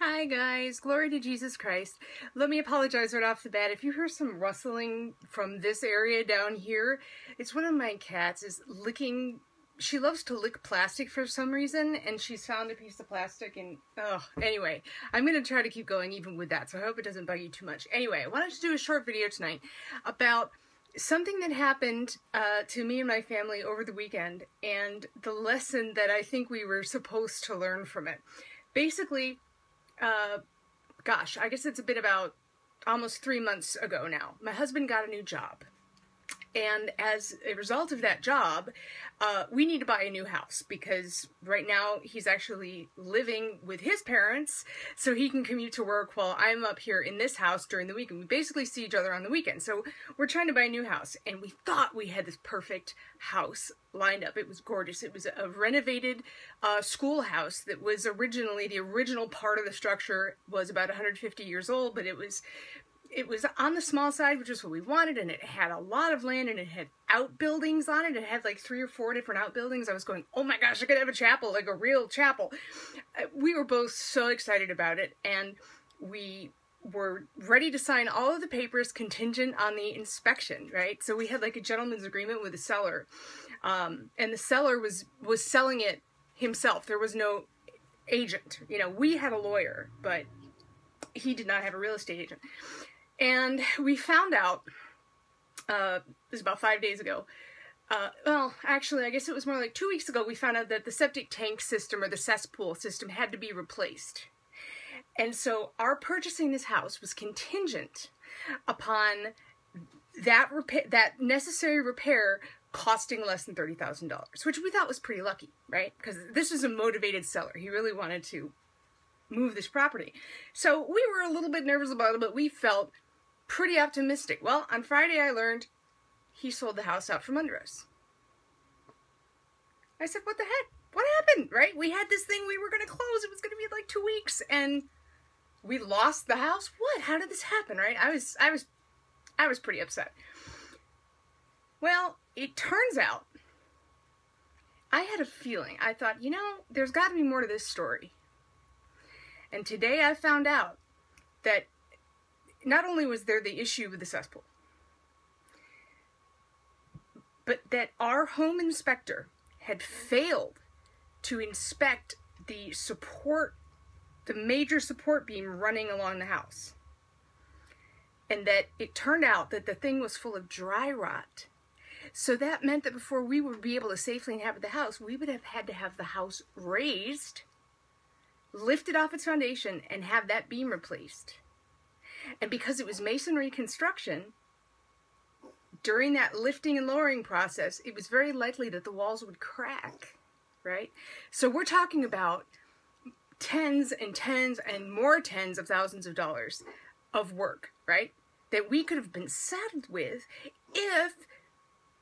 Hi guys, glory to Jesus Christ. Let me apologize right off the bat. If you hear some rustling from this area down here, it's one of my cats is licking. She loves to lick plastic for some reason, and she's found a piece of plastic and, anyway, I'm going to try to keep going even with that, so I hope it doesn't bug you too much. Anyway, I wanted to do a short video tonight about something that happened to me and my family over the weekend, and the lesson that I think we were supposed to learn from it. Basically, gosh, I guess it's been about almost 3 months ago now. My husband got a new job. And as a result of that job, we need to buy a new house because right now he's actually living with his parents so he can commute to work while I'm up here in this house during the week. And we basically see each other on the weekend. So we're trying to buy a new house, and we thought we had this perfect house lined up. It was gorgeous. It was a renovated schoolhouse that was originally, the original part of the structure was about 150 years old, but it was on the small side, which is what we wanted, and it had a lot of land, and it had outbuildings on it. It had like 3 or 4 different outbuildings. I was going, oh my gosh, I could have a chapel, like a real chapel. We were both so excited about it, and we were ready to sign all of the papers contingent on the inspection, right? So we had like a gentleman's agreement with the seller, and the seller was selling it himself. There was no agent. You know, we had a lawyer, but he did not have a real estate agent. And we found out, it was about 5 days ago, well, actually, I guess it was more like 2 weeks ago, we found out that the septic tank system or the cesspool system had to be replaced. And so our purchasing this house was contingent upon that necessary repair costing less than $30,000, which we thought was pretty lucky, right? Because this was a motivated seller. He really wanted to move this property. So we were a little bit nervous about it, but we felt pretty optimistic. Well, on Friday I learned he sold the house out from under us. I said, what the heck? What happened, right? We had this thing we were going to close. It was going to be like 2 weeks, and we lost the house? What? How did this happen, right? I was pretty upset. Well, it turns out I had a feeling. I thought, you know, there's got to be more to this story. And today I found out that not only was there the issue with the cesspool, but that our home inspector had failed to inspect the major support beam running along the house. And that it turned out that the thing was full of dry rot. So that meant that before we would be able to safely inhabit the house, we would have had to have the house raised, lifted off its foundation, and have that beam replaced. And because it was masonry construction, during that lifting and lowering process, it was very likely that the walls would crack, right? So we're talking about tens and tens and more tens of thousands of dollars of work, right? That we could have been saddled with if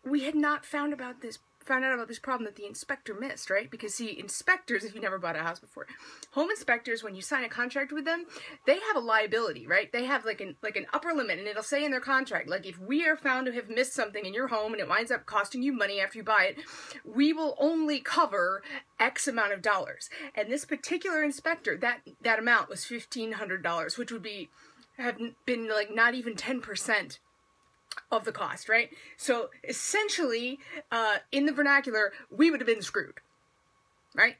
we had not found out about this problem that the inspector missed, right? Because see, inspectors, if you never bought a house before, home inspectors, when you sign a contract with them, they have a liability, right? They have like an upper limit, and it'll say in their contract, like, if we are found to have missed something in your home and it winds up costing you money after you buy it, we will only cover X amount of dollars. And this particular inspector, that amount was $1,500, which would have been like not even 10% of the cost, right? So essentially, in the vernacular, we would have been screwed, right?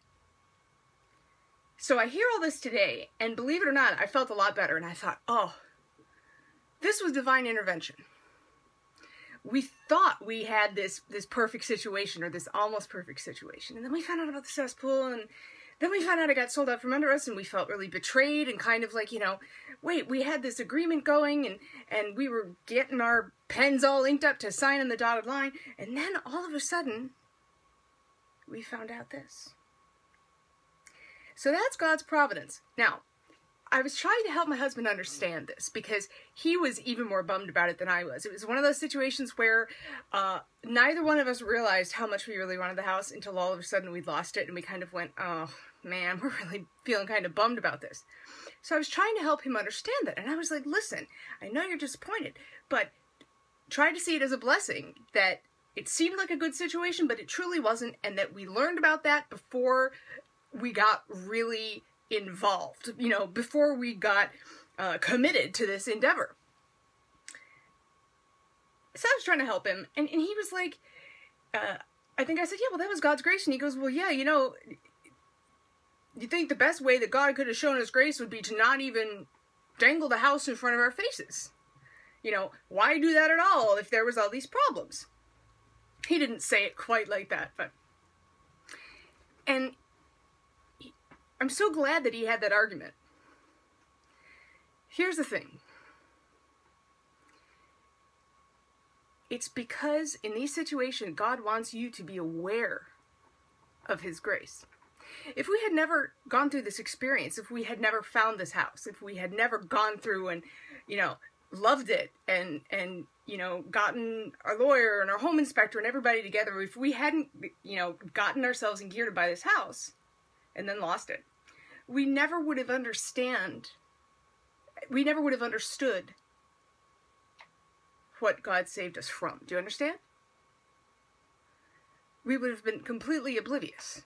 So I hear all this today, and believe it or not, I felt a lot better, and I thought, oh, this was divine intervention. We thought we had this perfect situation, or this almost perfect situation, and then we found out about the cesspool, and then we found out it got sold out from under us, and we felt really betrayed, and kind of like, you know, wait, we had this agreement going, and we were getting our pens all inked up to sign on the dotted line, and then all of a sudden, we found out this. So that's God's providence. Now, I was trying to help my husband understand this because he was even more bummed about it than I was. It was one of those situations where neither one of us realized how much we really wanted the house until all of a sudden we'd lost it, and we kind of went, oh man, we're really feeling kind of bummed about this. So I was trying to help him understand that, and I was like, listen, I know you're disappointed, but try to see it as a blessing, that it seemed like a good situation, but it truly wasn't, and that we learned about that before we got really involved, you know, before we got committed to this endeavor. So I was trying to help him, and he was like, I think I said, yeah, well, that was God's grace. And he goes, well, yeah, you know, you think the best way that God could have shown his grace would be to not even dangle the house in front of our faces. You know, why do that at all if there was all these problems? He didn't say it quite like that, but... And I'm so glad that he had that argument. Here's the thing. It's because in these situations, God wants you to be aware of his grace. If we had never gone through this experience, if we had never found this house, if we had never gone through and, you know, loved it and you know, gotten our lawyer and our home inspector and everybody together, if we hadn't, you know, gotten ourselves in gear to buy this house and then lost it, we never would have understood what God saved us from. Do you understand? We would have been completely oblivious.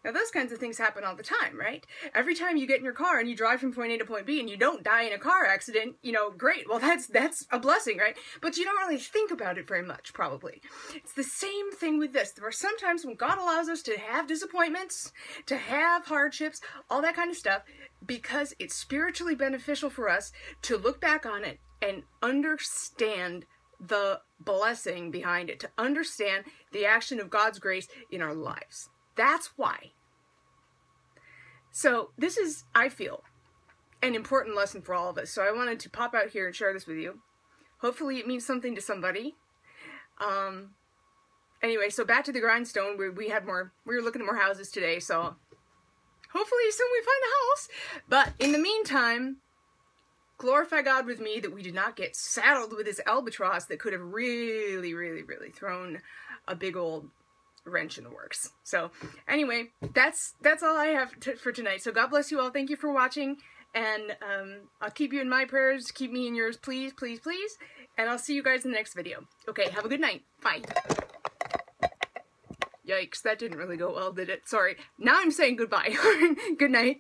Now, those kinds of things happen all the time, right? Every time you get in your car and you drive from point A to point B and you don't die in a car accident, you know, great. Well, that's a blessing, right? But you don't really think about it very much, probably. It's the same thing with this. There are some times when God allows us to have disappointments, to have hardships, all that kind of stuff, because it's spiritually beneficial for us to look back on it and understand the blessing behind it, to understand the action of God's grace in our lives. That's why. So this is, I feel, an important lesson for all of us. So I wanted to pop out here and share this with you. Hopefully it means something to somebody. Anyway, so back to the grindstone. We were looking at more houses today, so hopefully soon we find a house. But in the meantime, glorify God with me that we did not get saddled with this albatross that could have really, really, really thrown a big old wrench in the works. So anyway, that's all I have for tonight. So God bless you all. Thank you for watching, and I'll keep you in my prayers. Keep me in yours, please, please, please. And I'll see you guys in the next video. Okay, have a good night. Bye. Yikes, that didn't really go well, did it? Sorry. Now I'm saying goodbye. Good night.